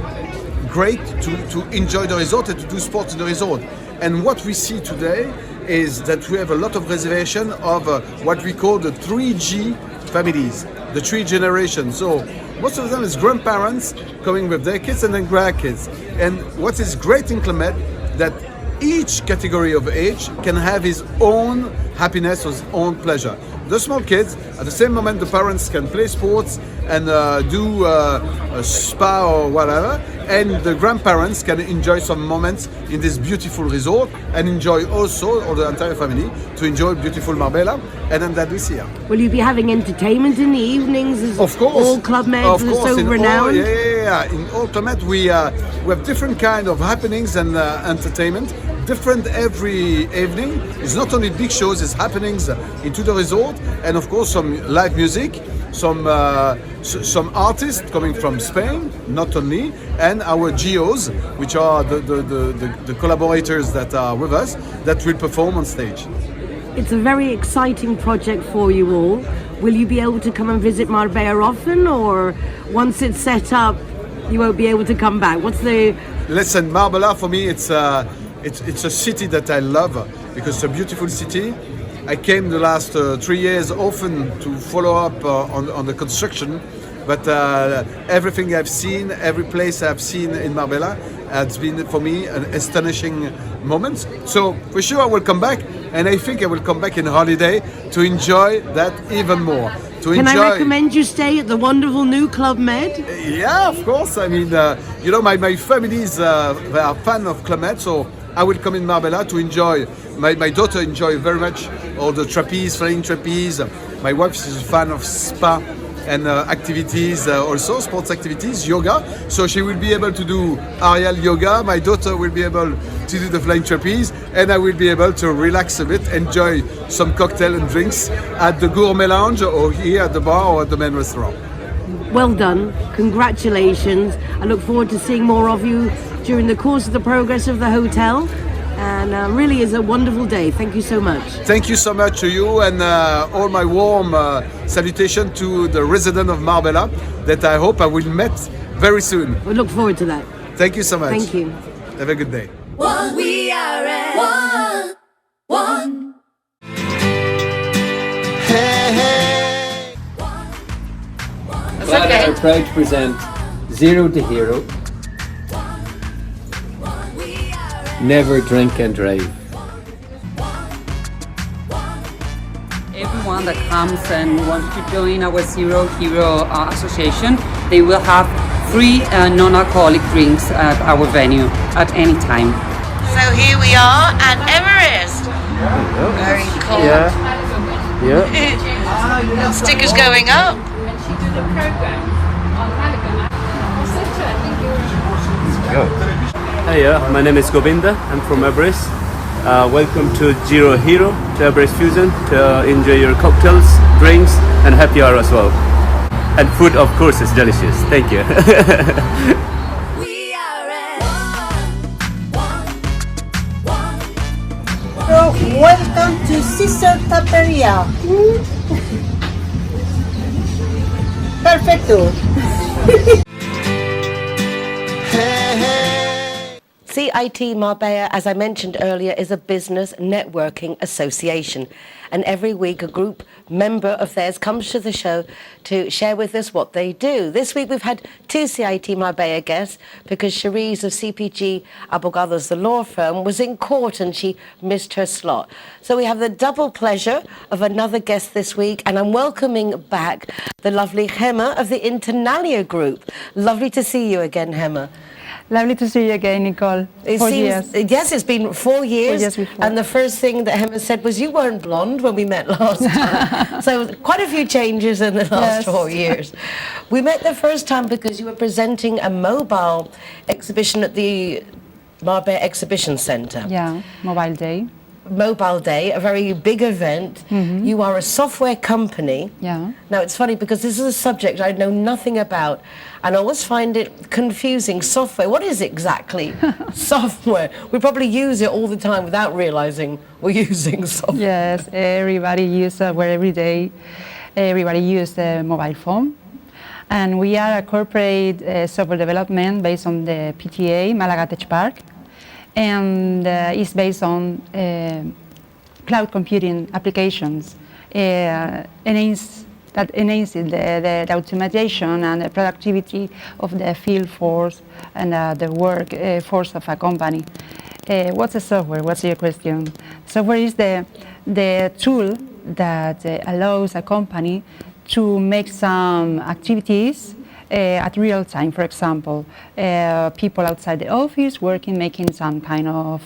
great to enjoy the resort and to do sports in the resort. And what we see today is that we have a lot of reservation of what we call the 3G families, the 3 generations. So most of them is grandparents coming with their kids and then grandkids. And what is great in Clement, that each category of age can have his own happiness or his own pleasure. The small kids, at the same moment, the parents can play sports and do a spa or whatever, and the grandparents can enjoy some moments in this beautiful resort and enjoy also, or the entire family, to enjoy beautiful Marbella and Andalusia. Will you be having entertainment in the evenings? As of course. All Club Med are so renowned? Yeah. In all Club Med, we have different kind of happenings and entertainment. Different every evening. It's not only big shows, it's happenings into the resort, and of course some live music, some artists coming from Spain, not only, and our GOs, which are the collaborators that are with us, that will perform on stage. It's a very exciting project for you all. Will you be able to come and visit Marbella often, or once it's set up, you won't be able to come back? What's the... Listen, Marbella for me, it's a city that I love because it's a beautiful city. I came the last 3 years often to follow up on the construction, but everything I've seen, every place I've seen in Marbella has been for me an astonishing moment. So for sure I will come back, and I think I will come back in holiday to enjoy that even more. Can I recommend you stay at the wonderful new Club Med? Yeah, of course. I mean, my family is they are fan of Club Med, so I will come in Marbella to enjoy. My daughter enjoy very much all the trapeze, flying trapeze. My wife is a fan of spa and activities, also sports activities, yoga. So she will be able to do aerial yoga. My daughter will be able to do the flying trapeze, and I will be able to relax a bit, enjoy some cocktail and drinks at the Gourmet Lounge or here at the bar or at the main restaurant. Well done. Congratulations. I look forward to seeing more of you during the course of the progress of the hotel. And really is a wonderful day. Thank you so much. Thank you so much to you, and all my warm salutation to the resident of Marbella that I hope I will meet very soon. We look forward to that. Thank you so much. Thank you. Have a good day. We are at one. Hey, hey. Glad and are proud to present Zero to Hero. Never drink and drive. Everyone that comes and wants to join our Zero Hero Association, they will have free non-alcoholic drinks at our venue at any time. So here we are at Everest. Very cold. Yeah. Stickers going up. Hiya, my name is Govinda. I'm from Everest. Welcome to Zero Hero, to Everest Fusion, to enjoy your cocktails, drinks, and happy hour as well. And food, of course, is delicious. Thank you. Welcome to Sister Taperia. Perfecto. CIT Marbella, as I mentioned earlier, is a business networking association. And every week a group member of theirs comes to the show to share with us what they do. This week we've had 2 CIT Marbella guests because Cherise of CPG Abogados, the law firm, was in court and she missed her slot. So we have the double pleasure of another guest this week, and I'm welcoming back the lovely Gemma of the Internalia Group. Lovely to see you again, Gemma. Lovely to see you again, Nicole. Yes, it's been 4 years. And the first thing that Gemma said was you weren't blonde when we met last time. So quite a few changes in the last 4 years. We met the first time because you were presenting a mobile exhibition at the Marbella Exhibition Centre. Yeah, Mobile Day. Mobile Day, a very big event. Mm-hmm. You are a software company. Yeah. Now it's funny because this is a subject I know nothing about, and I always find it confusing. Software, what is exactly software? We probably use it all the time without realizing we're using software. Yes, everybody uses software every day. Everybody uses the mobile phone. And we are a corporate software development based on the PTA, Malaga Tech Park. And it's based on cloud computing applications that enhances the automation and the productivity of the field force and the work force of a company. What's the software? What's your question? Software is the tool that allows a company to make some activities at real time. For example, people outside the office working, making some kind of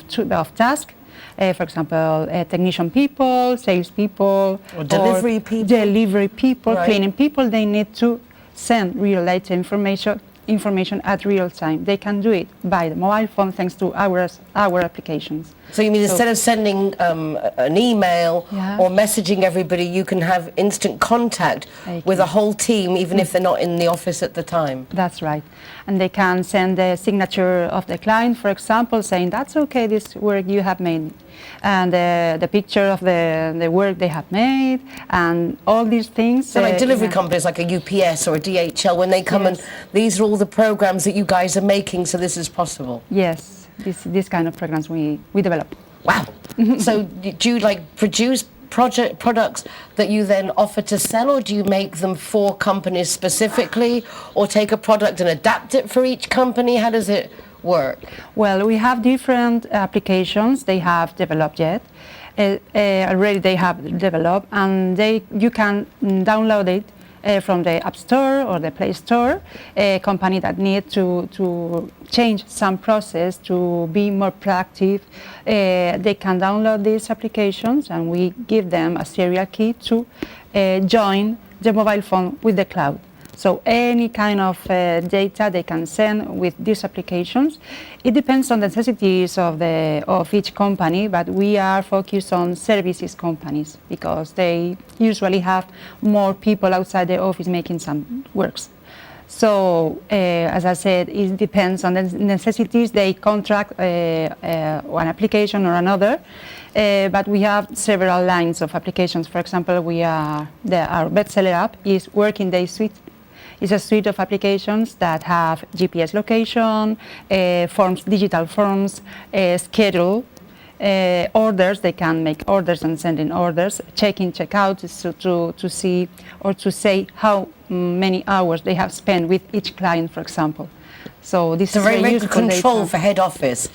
task. For example, technician people, sales people, or delivery people, right. Cleaning people, they need to send real data information at real time. They can do it by the mobile phone thanks to our applications. So you mean instead of sending an email or messaging everybody, you can have instant contact with a whole team, even if they're not in the office at the time? That's right. And they can send the signature of the client, for example, saying, that's okay, this work you have made. And the picture of the work they have made, and all these things. So like delivery companies like a UPS or a DHL, when they come and these are all the programs that you guys are making, so this is possible? Yes, this kind of programs we develop. Wow. So do you like produce products that you then offer to sell, or do you make them for companies specifically, or take a product and adapt it for each company? How does it work? Well, we have different applications they have developed yet. Already they have developed, and you can download it from the App Store or the Play Store. A company that needs to change some process to be more proactive, they can download these applications, and we give them a serial key to join the mobile phone with the cloud. So any kind of data they can send with these applications. It depends on the necessities of each company, but we are focused on services companies because they usually have more people outside the office making some works. So as I said, it depends on the necessities. They contract one application or another. But we have several lines of applications. For example, our bestseller app is Working Day Suite. It's a suite of applications that have GPS location, forms, digital forms, schedule, orders. They can make orders and send in orders, check-in, check-out, to see or to say how many hours they have spent with each client, for example. So this is very good control for head office.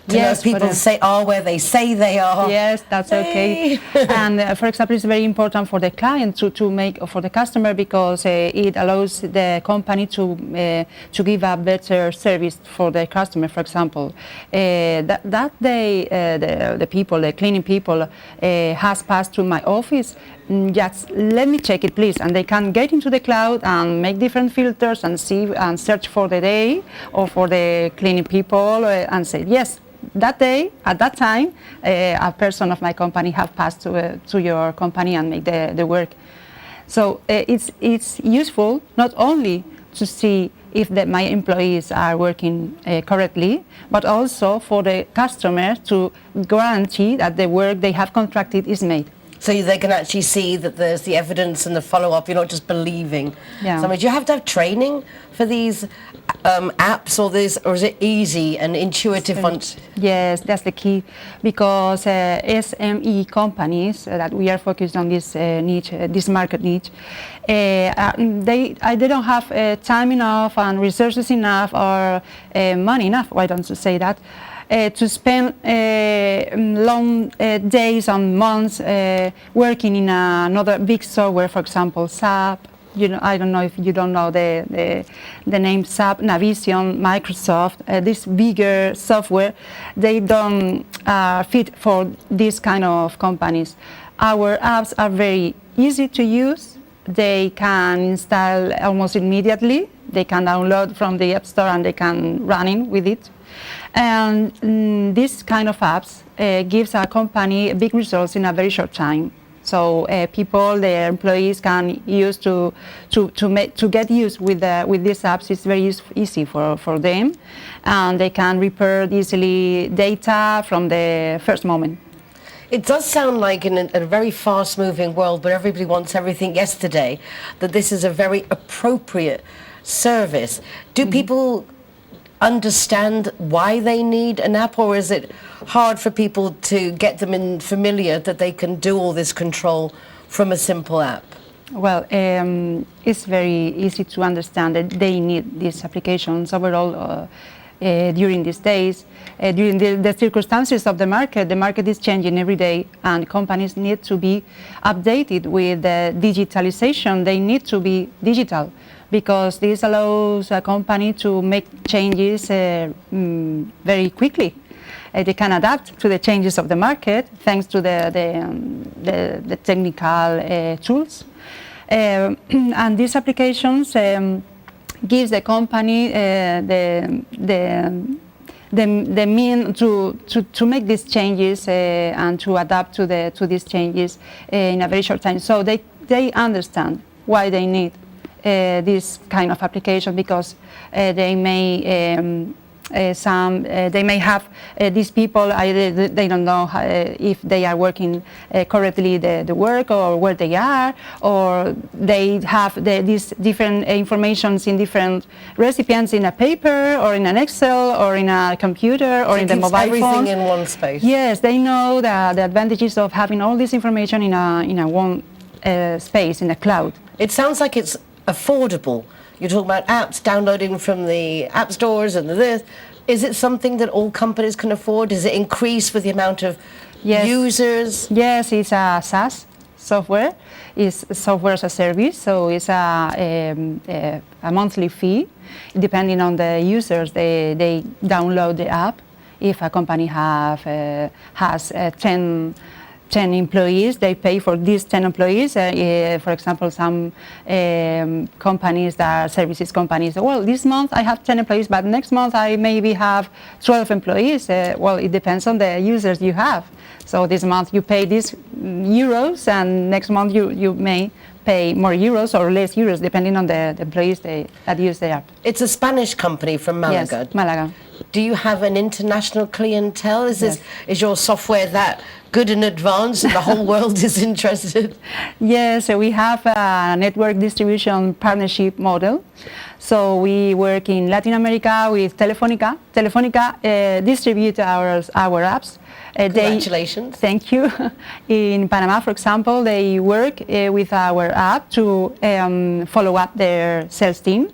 To know people are where they say they are. Yes, that's okay. And for example, it's very important for the client to make, for the customer, because it allows the company to give a better service for the customer. For example, that day, the cleaning people has passed through my office. Just let me check it, please, and they can get into the cloud and make different filters and see and search for the day or for the cleaning people and say yes. That day, at that time, a person of my company have passed to your company and make the work. So it's useful not only to see if my employees are working correctly, but also for the customer to guarantee that the work they have contracted is made. So they can actually see that there's the evidence and the follow-up. You're not just believing. Yeah. So, do you have to have training for these apps, or is it easy and intuitive? Yes, that's the key, because SME companies that we are focused on this niche, this market niche, they don't have time enough and resources enough or money enough. Why don't you say that? To spend long days and months working in another big software, for example, SAP. I don't know if you don't know the name SAP, Navision, Microsoft. This bigger software, they don't fit for this kind of companies. Our apps are very easy to use. They can install almost immediately. They can download from the App Store and they can run in with it. And this kind of apps gives a company big results in a very short time. So people, their employees can use to get used with these apps. It's very easy for them, and they can repair easily data from the first moment. It does sound like in a very fast-moving world where everybody wants everything yesterday, that this is a very appropriate service. Do people understand why they need an app, or is it hard for people to get them in familiar that they can do all this control from a simple app? Well, it's very easy to understand that they need these applications overall during these days. During the circumstances of the market is changing every day, and companies need to be updated with the digitalization. They need to be digital, because this allows a company to make changes very quickly. They can adapt to the changes of the market thanks to the technical tools. And these applications gives the company the mean to make these changes and to adapt to these changes in a very short time. So they understand why they need this kind of application, because they may they may have these people, they don't know if they are working correctly the work, or where they are, or they have these different informations in different recipients in a paper, or in an Excel, or in a computer, or in the mobile phone. Everything in one space. Yes, they know the advantages of having all this information in a one space, in a cloud. It sounds like it's affordable. You're talking about apps downloading from the app stores and this. Is it something that all companies can afford? Does it increase with the amount of users? Yes, it's a SaaS software. It's software as a service, so it's a monthly fee. Depending on the users, they download the app. If a company has 10 employees, they pay for these 10 employees. For example, some companies that are services companies, well, this month I have 10 employees, but next month I maybe have 12 employees. Well, it depends on the users you have. So this month you pay these euros, and next month you may pay more euros or less euros, depending on the employees that use the app. It's a Spanish company from Malaga. Yes, Malaga. Do you have an international clientele? Is your software that good and advanced that the whole world is interested? Yes, we have a network distribution partnership model. So we work in Latin America with Telefónica. Telefónica distributes our apps. Congratulations. Thank you. In Panama, for example, they work with our app to follow up their sales team.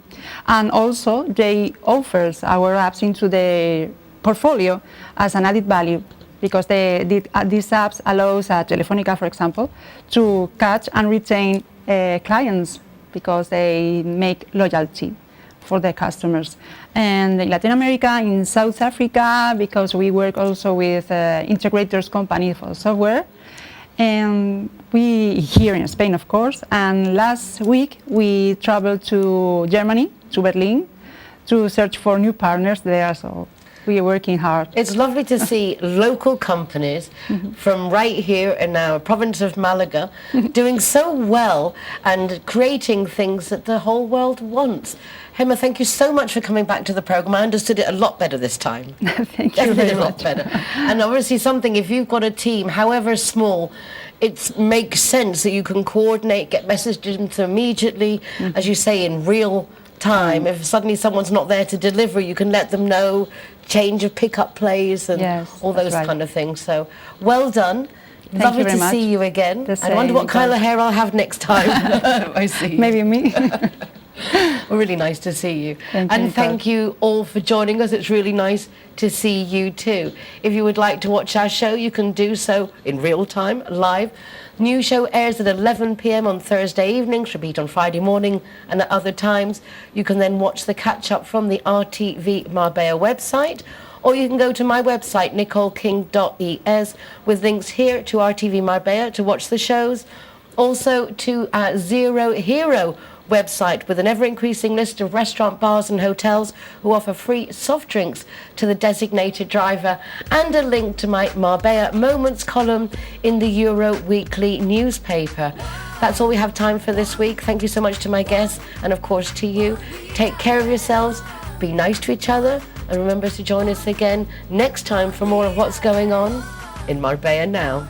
And also they offer our apps into the portfolio as an added value, because these apps allows Telefónica, for example, to catch and retain clients, because they make loyalty for their customers. And in Latin America, in South Africa, because we work also with integrators company for software, and we here in Spain, of course. And last week we traveled to Germany, to Berlin, to search for new partners there. So we are working hard. It's lovely to see local companies from right here in our province of Malaga doing so well and creating things that the whole world wants. Gemma, thank you so much for coming back to the programme. I understood it a lot better this time. Thank you very a lot much. better. And obviously something, if you've got a team, however small, it makes sense that you can coordinate, get messages into immediately, as you say, in real time. If suddenly someone's not there to deliver, you can let them know, change of pickup plays and all those kind of things. So well done. Thank Lovely you very to much. see you again. The I wonder what same, kind of hair I'll have next time. I see. Maybe me. Well, really nice to see you. Thank you, And Nicole. thank you all for joining us. It's really nice to see you too. If you would like to watch our show, you can do so in real time, live. New show airs at 11 p.m. on Thursday evenings, repeat on Friday morning and at other times. You can then watch the catch-up from the RTV Marbella website, or you can go to my website, nicoleking.es, with links here to RTV Marbella to watch the shows, also to Zero Hero website with an ever-increasing list of restaurant, bars and hotels who offer free soft drinks to the designated driver, and a link to my Marbella Moments column in the Euro Weekly newspaper. That's all we have time for this week. Thank you so much to my guests and of course to you. Take care of yourselves, be nice to each other, and remember to join us again next time for more of what's going on in Marbella now.